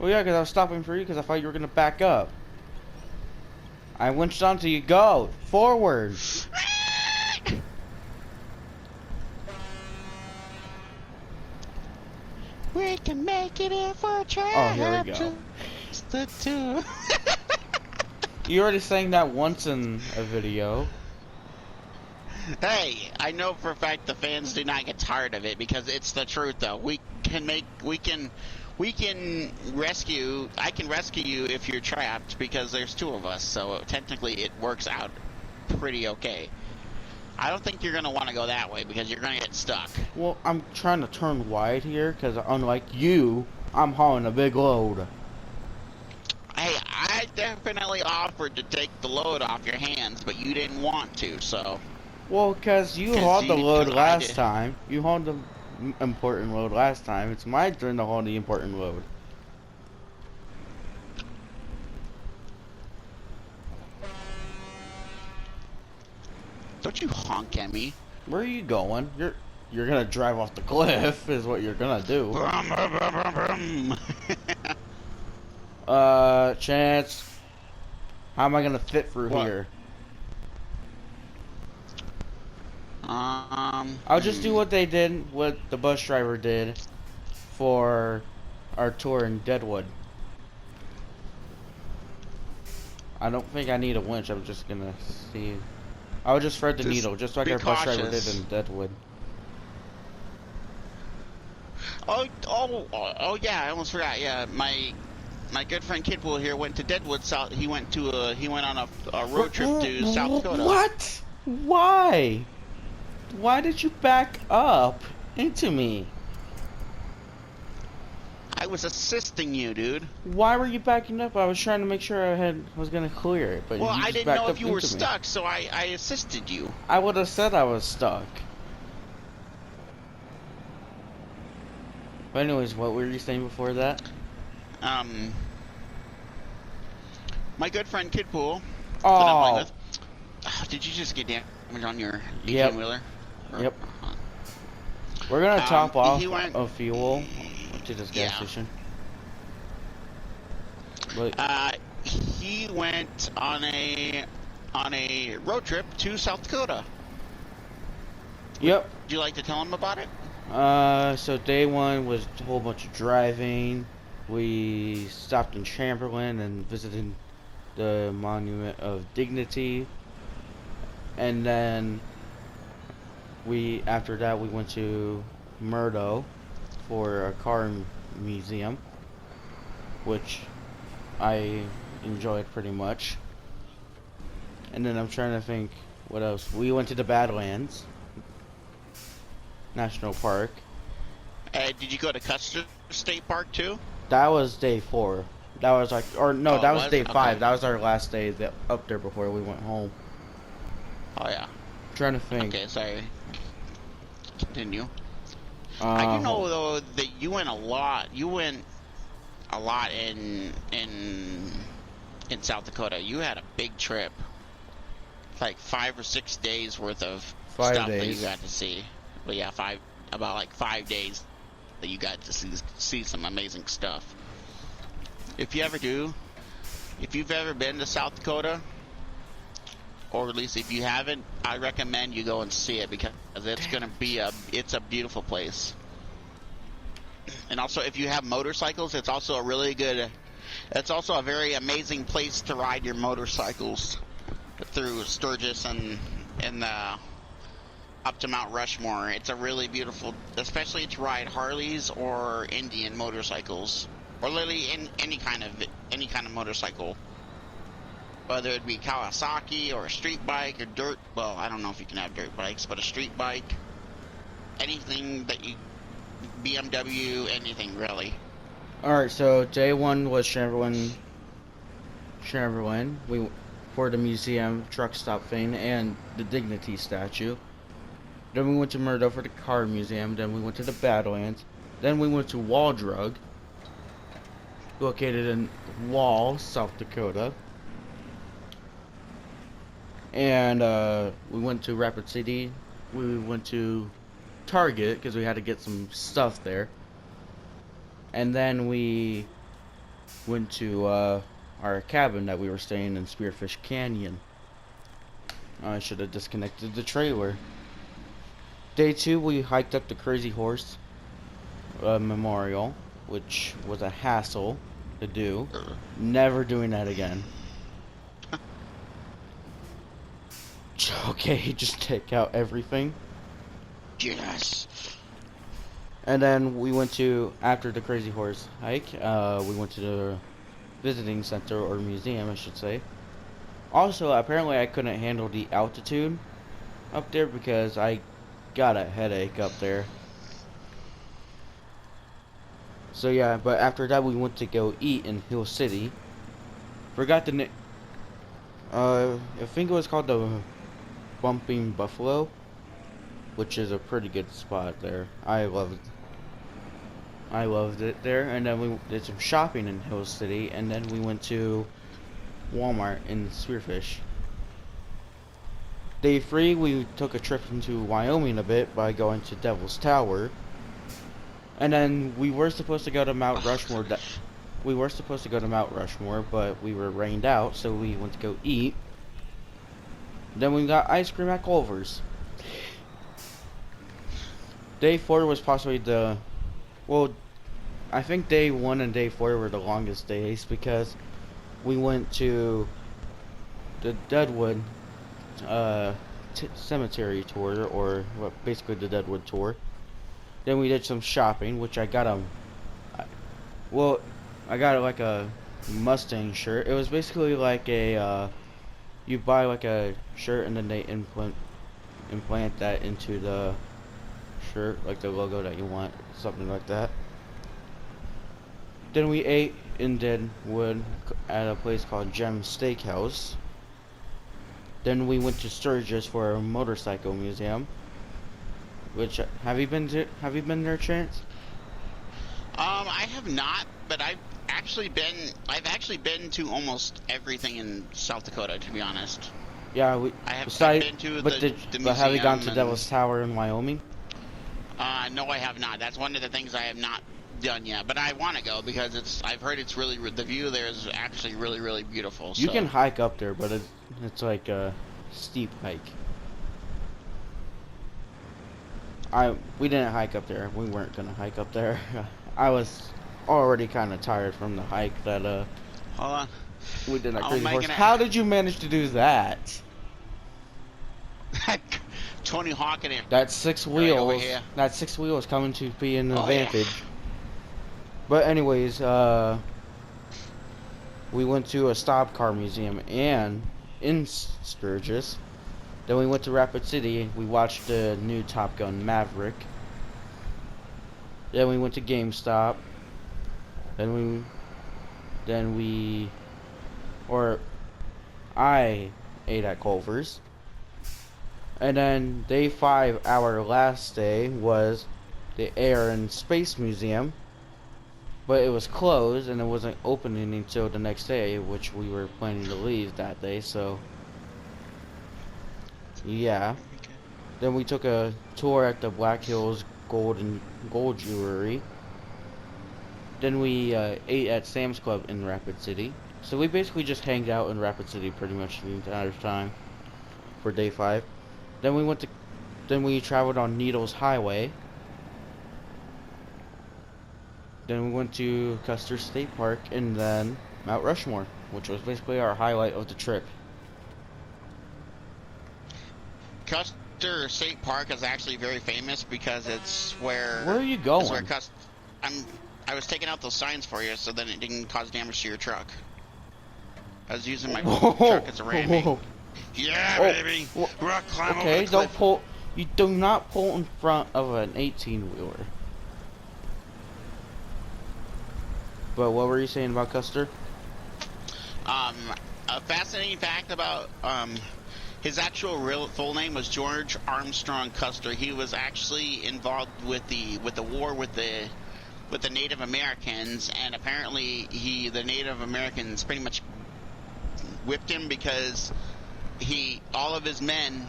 Speaker 2: Well, yeah, because I was stopping for you because I thought you were going to back up. I winched onto you. Go! Forward!
Speaker 1: We can make it if we try.
Speaker 2: Oh, here we go.
Speaker 1: Just the two.
Speaker 2: You already sang that once in a video.
Speaker 1: Hey, I know for a fact the fans do not get tired of it because it's the truth though. We can rescue, I can rescue you if you're trapped because there's two of us, so technically it works out pretty okay. I don't think you're going to want to go that way because you're going to get stuck.
Speaker 2: Well, I'm trying to turn wide here because unlike you, I'm hauling a big load.
Speaker 1: Hey, I definitely offered to take the load off your hands, but you didn't want to, so...
Speaker 2: Well, because you hauled the load last time. You hauled the important load last time. It's my turn to haul the important load.
Speaker 1: Don't you honk at me.
Speaker 2: Where are you going? You're gonna drive off the cliff, is what you're gonna do. Chance. How am I gonna fit through here? I'll just do what they did, what the bus driver did for our tour in Deadwood. I don't think I need a winch, I'm just gonna see. I'll just thread the needle, just like our bus driver did in Deadwood.
Speaker 1: Oh yeah, I almost forgot. Yeah, my good friend Kidpool here went to Deadwood South. He went on a road trip to South Dakota.
Speaker 2: What? Why? Why did you back up into me?
Speaker 1: I was assisting you, dude.
Speaker 2: Why were you backing up? I was trying to make sure I was gonna clear it, but
Speaker 1: well,
Speaker 2: you just
Speaker 1: I didn't
Speaker 2: backed
Speaker 1: know
Speaker 2: up
Speaker 1: if you were
Speaker 2: into me.
Speaker 1: stuck, so I assisted you.
Speaker 2: I would have said I was stuck. But anyways, what were you saying before that?
Speaker 1: My good friend Kidpool.
Speaker 2: Oh.
Speaker 1: Did you just get damage on your 18-wheeler?
Speaker 2: Yep. We're gonna top off
Speaker 1: of
Speaker 2: fuel to this gas station. But
Speaker 1: he went on a road trip to South Dakota.
Speaker 2: Yep.
Speaker 1: Would you like to tell him about it?
Speaker 2: So day one was a whole bunch of driving. We stopped in Chamberlain and visited the Monument of Dignity. And then after that we went to Murdo for a car museum, which I enjoyed pretty much. And then I'm trying to think what else. We went to the Badlands National Park.
Speaker 1: Did you go to Custer State Park too?
Speaker 2: That was day 4. That was like, or no, that was day 5.
Speaker 1: Okay.
Speaker 2: That was our last day up there before we went home.
Speaker 1: Oh yeah.
Speaker 2: Trying to think.
Speaker 1: Okay, sorry. Continue. I do know though that you went a lot. You went a lot in in South Dakota. You had a big trip, like 5 or 6 days worth of
Speaker 2: 5 days
Speaker 1: stuff that you got to see. But yeah, about like 5 days that you got to see some amazing stuff. If you've ever been to South Dakota, or at least if you haven't, I recommend you go and see it because it's a beautiful place. And also, if you have motorcycles, it's also a very amazing place to ride your motorcycles through Sturgis and up to Mount Rushmore. It's a really beautiful, especially to ride Harleys or Indian motorcycles, or literally in any kind of motorcycle, whether it be Kawasaki or a street bike or dirt. Well, I don't know if you can have dirt bikes, but a street bike, anything that you, BMW, anything really.
Speaker 2: Alright, so day one was Chamberlain. We for the museum, truck stop thing, and the Dignity statue. Then we went to Murdo for the car museum. Then we went to the Badlands. Then we went to Wall Drug, located in Wall, South Dakota. And we went to Rapid City. We went to Target because we had to get some stuff there. And then we went to our cabin that we were staying in Spearfish Canyon. I should have disconnected the trailer. Day 2, we hiked up the Crazy Horse Memorial, which was a hassle to do. Never doing that again. Okay, just take out everything.
Speaker 1: Yes.
Speaker 2: And then we went to, after the Crazy Horse hike, we went to the visiting center, or museum I should say. Also, apparently I couldn't handle the altitude up there because I got a headache up there. So yeah, but after that we went to go eat in Hill City. Forgot the name. I think it was called the Bumping Buffalo, which is a pretty good spot there. I loved it there. And then we did some shopping in Hill City, and then we went to Walmart in Spearfish. Day 3, we took a trip into Wyoming a bit by going to Devil's Tower. And then we were supposed to go to Mount Rushmore. But we were rained out, so we went to go eat. Then we got ice cream at Culver's. Day 4 was possibly I think day 1 and day 4 were the longest days because we went to the Deadwood cemetery tour, or basically the Deadwood tour. Then we did some shopping, which I got like a Mustang shirt. It was basically like a you buy like a shirt and then they implant that into the shirt, like the logo that you want, something like that. Then we ate in Deadwood at a place called Gem Steakhouse. Then we went to Sturgis for a motorcycle museum. Which have you been there, Chance?
Speaker 1: I have not, but I've actually been to almost everything in South Dakota, to be honest.
Speaker 2: Yeah,
Speaker 1: I've been to
Speaker 2: but
Speaker 1: the museum.
Speaker 2: But have you gone to Devil's Tower in Wyoming?
Speaker 1: No, I have not. That's one of the things I have not done yet, but I want to go because I've heard the view there is actually really, really beautiful.
Speaker 2: You can hike up there, but it's like a steep hike. We didn't hike up there. We weren't gonna hike up there. I was already kind of tired from the hike that
Speaker 1: Hold on.
Speaker 2: We did that Crazy Horse. How did you manage to do that?
Speaker 1: Tony Hawk in it.
Speaker 2: That 6 wheels. That 6 wheels coming to be an advantage. Yeah. But anyways, we went to a stop car museum and in Sturgis. Then we went to Rapid City. We watched the new Top Gun Maverick. Then we went to GameStop. I ate at Culver's. And then day 5, our last day, was the Air and Space Museum. but it was closed and it wasn't opening until the next day, which we were planning to leave that day. So yeah.
Speaker 1: Okay.
Speaker 2: Then we took a tour at the Black Hills Gold Jewelry. Then we ate at Sam's Club in Rapid City. So we basically just hanged out in Rapid City pretty much the entire time for day 5. Then we traveled on Needles Highway. Then we went to Custer State Park and then Mount Rushmore, which was basically our highlight of the trip.
Speaker 1: Custer State Park is actually very famous because it's where.
Speaker 2: Where are you going?
Speaker 1: It's where I was taking out those signs for you so then it didn't cause damage to your truck. I was using my truck as a ramming. Yeah, baby. Rock climb over the cliff.
Speaker 2: You do not pull in front of an 18-wheeler. But what were you saying about Custer?
Speaker 1: A fascinating fact about his actual full name was George Armstrong Custer. He was actually involved with the war with the Native Americans, and apparently the Native Americans pretty much whipped him because all of his men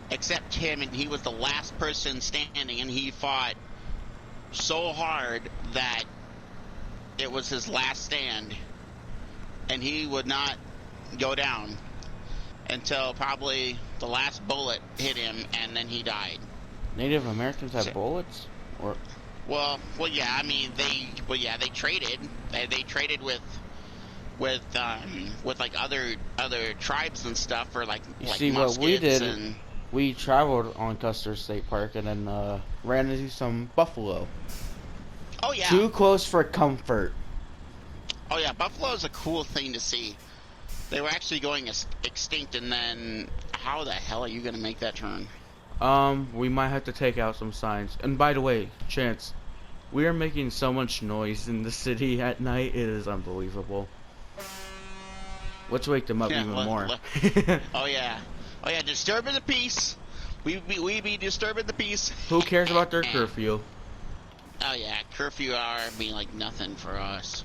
Speaker 1: except him, and he was the last person standing, and he fought so hard that it was his last stand, and he would not go down until probably the last bullet hit him, and then he died.
Speaker 2: Native Americans have bullets, or?
Speaker 1: Well, yeah. I mean, they traded. They traded with like other tribes and stuff for like
Speaker 2: see what we did. We traveled on Custer State Park and then ran into some buffalo.
Speaker 1: Oh yeah.
Speaker 2: Too close for comfort.
Speaker 1: Oh yeah, buffalo is a cool thing to see. They were actually going extinct, and then how the hell are you gonna make that turn?
Speaker 2: We might have to take out some signs. And by the way, Chance, we are making so much noise in the city at night. It is unbelievable. Let's wake them up even more.
Speaker 1: Oh yeah, disturbing the peace. We be disturbing the peace.
Speaker 2: Who cares about their curfew?
Speaker 1: Oh yeah, curfew hour being like nothing for us.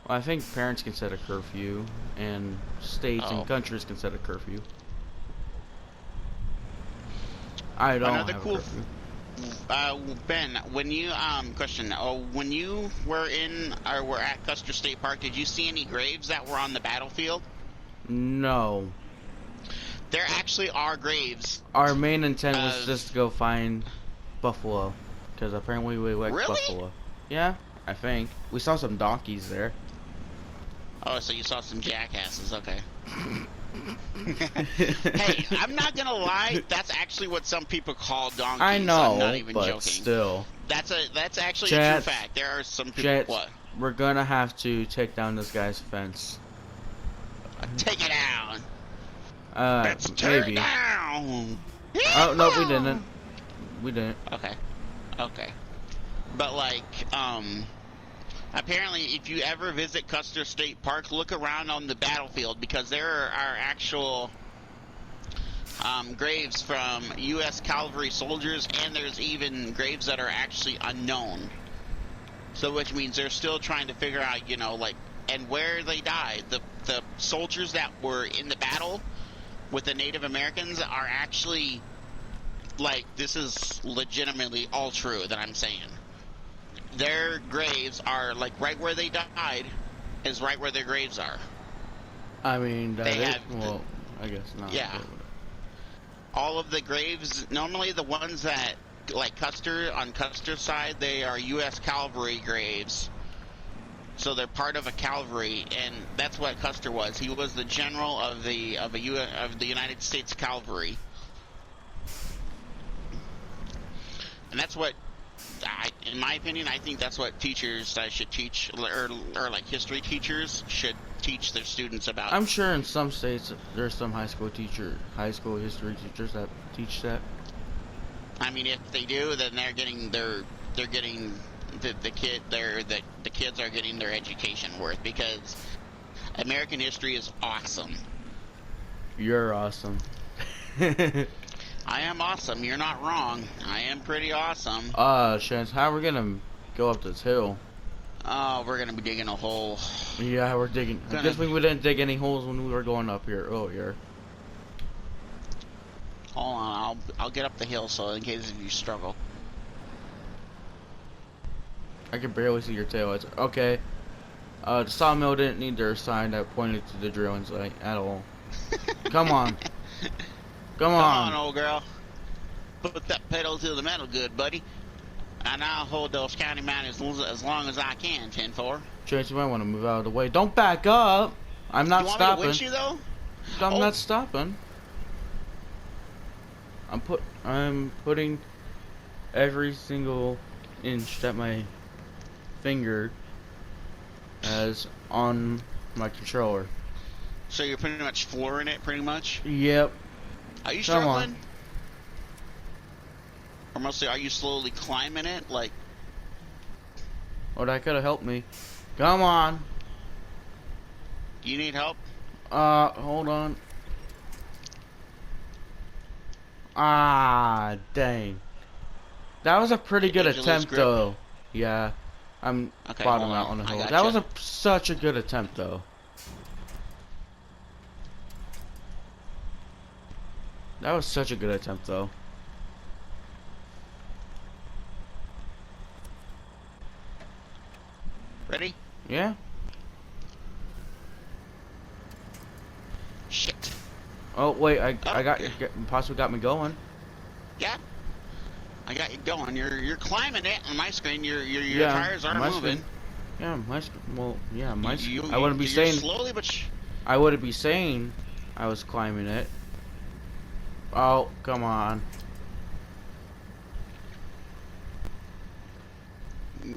Speaker 2: Well, I think parents can set a curfew, and states and countries can set a curfew. I don't have a curfew.
Speaker 1: Ben, when you when you were at Custer State Park, did you see any graves that were on the battlefield?
Speaker 2: No.
Speaker 1: There actually are graves.
Speaker 2: Our main intent was just to go find buffalo, because apparently we like buffalo. Yeah, I think we saw some donkeys there.
Speaker 1: Oh, so you saw some jackasses? Okay. Hey, I'm not gonna lie. That's actually what some people call donkeys.
Speaker 2: I know,
Speaker 1: I'm not even
Speaker 2: but
Speaker 1: joking.
Speaker 2: Still.
Speaker 1: That's actually a true fact. There are some people. What?
Speaker 2: We're gonna have to take down this guy's fence.
Speaker 1: Take it down.
Speaker 2: Let's maybe.
Speaker 1: It down.
Speaker 2: Oh no, we didn't. We didn't.
Speaker 1: Okay. But like, apparently, if you ever visit Custer State Park, look around on the battlefield, because there are actual graves from U.S. cavalry soldiers, and there's even graves that are actually unknown. So, which means they're still trying to figure out, and where they died. The soldiers that were in the battle with the Native Americans are actually, this is legitimately all true that I'm saying. Their graves are right where they died is right where their graves are.
Speaker 2: I mean, well, I guess not.
Speaker 1: Yeah. All of the graves, normally the ones that, Custer, on Custer's side, they are U.S. cavalry graves. So they're part of a cavalry, and that's what Custer was. He was the general of the United States Cavalry. And that's what, in my opinion, I think that's what teachers should teach, or history teachers should teach their students about.
Speaker 2: I'm sure in some states there's some high school history teachers that teach that.
Speaker 1: I mean, if they do, then the kids are getting their education worth, because American history is awesome.
Speaker 2: You're awesome.
Speaker 1: I am awesome. You're not wrong. I am pretty awesome.
Speaker 2: Chance, how are we gonna go up this hill?
Speaker 1: Oh, we're gonna be digging a hole.
Speaker 2: Yeah, we're digging. I guess we didn't dig any holes when we were going up here earlier.
Speaker 1: Hold on, I'll get up the hill so in case you struggle.
Speaker 2: I can barely see your tail. It's okay. The sawmill didn't need their sign that pointed to the drilling site at all. Come on. Come on.
Speaker 1: Come on, old girl. Put that pedal to the metal good, buddy. And I'll hold those county men as long as I can, 10-4.
Speaker 2: Chase, you might want to move out of the way. Don't back up. I'm not stopping.
Speaker 1: You want me to winch you, though?
Speaker 2: I'm not stopping. I'm putting every single inch that my finger has on my controller.
Speaker 1: So you're pretty much flooring it, pretty much?
Speaker 2: Yep.
Speaker 1: Are you struggling? Or mostly, are you slowly climbing it? Like...
Speaker 2: Oh, that could have helped me. Come on.
Speaker 1: You need help?
Speaker 2: Hold on. Ah, dang. That was a pretty good attempt, though. Yeah. I'm bottom out on the hill. That was such a good attempt, though. That was such a good attempt, though.
Speaker 1: Ready?
Speaker 2: Yeah.
Speaker 1: Shit.
Speaker 2: Oh wait, I possibly got me going.
Speaker 1: Yeah. I got you going. You're climbing it on my screen. Your tires aren't moving.
Speaker 2: Screen. Yeah, my well, yeah, my.
Speaker 1: You,
Speaker 2: I wouldn't be saying
Speaker 1: slowly, but
Speaker 2: I wouldn't be saying I was climbing it. Oh, come on.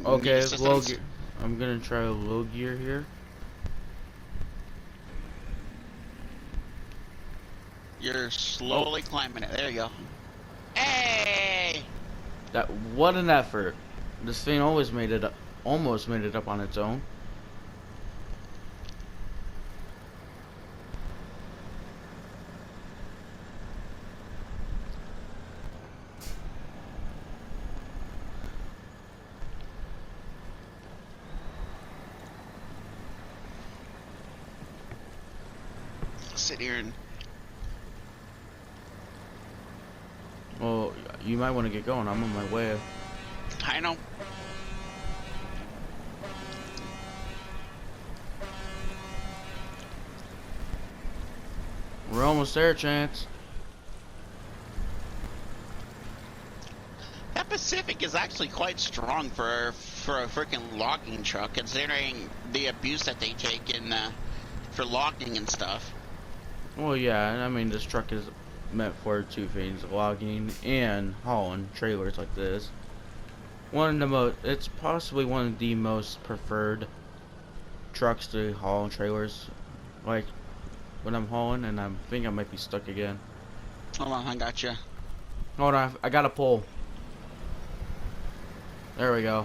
Speaker 2: Okay, low gear. I'm gonna try a low gear here.
Speaker 1: You're slowly climbing it. There you go. Hey!
Speaker 2: What an effort. This thing almost made it up on its own.
Speaker 1: Sit here and...
Speaker 2: Well, you might want to get going. I'm on my way.
Speaker 1: I know.
Speaker 2: We're almost there, Chance.
Speaker 1: That Pacific is actually quite strong for a freaking logging truck, considering the abuse that they take in for logging and stuff.
Speaker 2: Well, yeah, I mean, this truck is meant for two things: logging and hauling trailers like this. It's possibly one of the most preferred trucks to haul trailers. Like when I'm hauling, and I think I might be stuck again.
Speaker 1: Hold on, I got you.
Speaker 2: Hold on, I got a pull. There we go.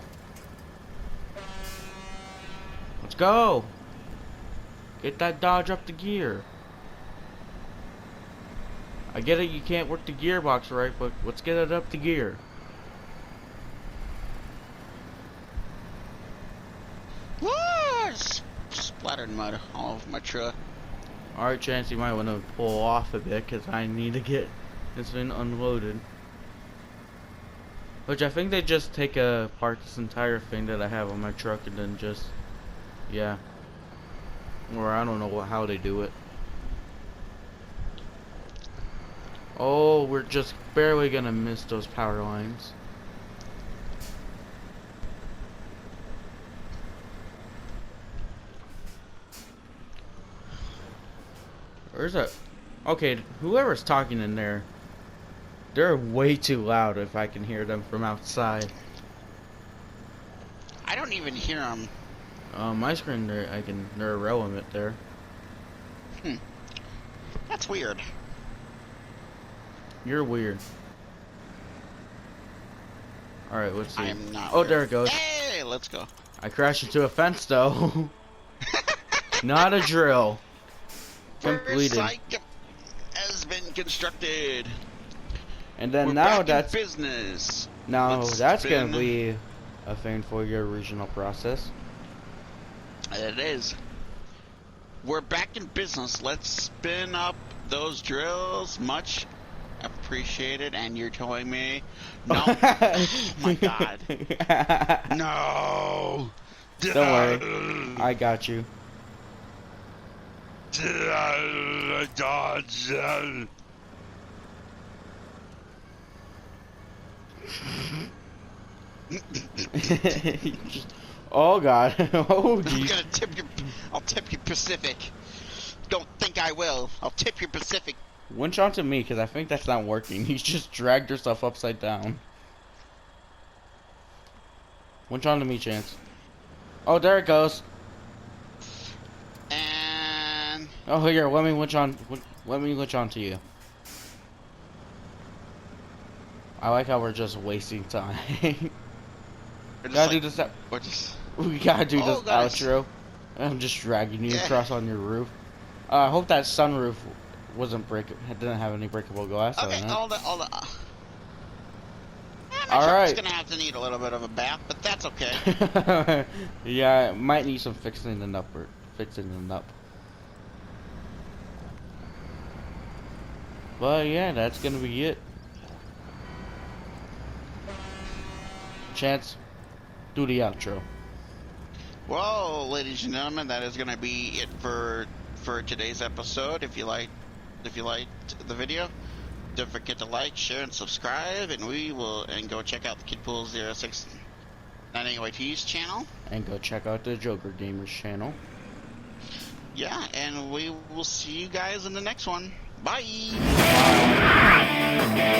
Speaker 2: Let's go. Get that Dodge up to gear. I get it, you can't work the gearbox right, but let's get it up to gear.
Speaker 1: Woo! Splattered mud all over my truck.
Speaker 2: Alright, Chance, you might want to pull off a bit, because I need to get this thing unloaded. Which I think they just take apart this entire thing that I have on my truck and then just, yeah. Or I don't know how they do it. Oh, we're just barely gonna miss those power lines. Where's that? Okay, whoever's talking in there, they're way too loud if I can hear them from outside.
Speaker 1: I don't even hear them.
Speaker 2: My screen, they're irrelevant there.
Speaker 1: That's weird.
Speaker 2: You're weird. Alright, let's see.
Speaker 1: I am not.
Speaker 2: Oh,
Speaker 1: weird.
Speaker 2: there it goes.
Speaker 1: Hey, let's go.
Speaker 2: I crashed into a fence though. Not a drill. Completed.
Speaker 1: First site has been constructed.
Speaker 2: And then
Speaker 1: We're
Speaker 2: now
Speaker 1: back
Speaker 2: that's
Speaker 1: in business.
Speaker 2: now that's gonna be a thing for your regional process.
Speaker 1: It is. We're back in business. Let's spin up those drills. Much appreciated. And you're telling me, no. Oh my God. No.
Speaker 2: Don't worry, I got you. Oh God! Oh geez.
Speaker 1: I'm gonna tip you. I'll tip you Pacific. Don't think I will. I'll tip you Pacific.
Speaker 2: Winch onto me, because I think that's not working. He's just dragged herself upside down. Winch onto me, Chance. Oh, there it goes.
Speaker 1: And
Speaker 2: oh, here, let me winch on. Let me winch onto you. I like how we're just wasting time. Gotta do this. We gotta do this outro. I'm just dragging you across on your roof. I hope that sunroof wasn't didn't have any breakable glass.
Speaker 1: Okay, all the.
Speaker 2: All right.
Speaker 1: It's gonna have to need a little bit of a bath, but that's okay.
Speaker 2: Yeah, it might need some fixing the up. But yeah, that's gonna be it. Chance, do the outro.
Speaker 1: Well, ladies and gentlemen, that is gonna be it for today's episode. If you liked the video, don't forget to like, share, and subscribe, and go check out the Kidpool0698YT's channel.
Speaker 2: And go check out the Joker Gamers channel.
Speaker 1: Yeah, and we will see you guys in the next one. Bye!
Speaker 2: Bye.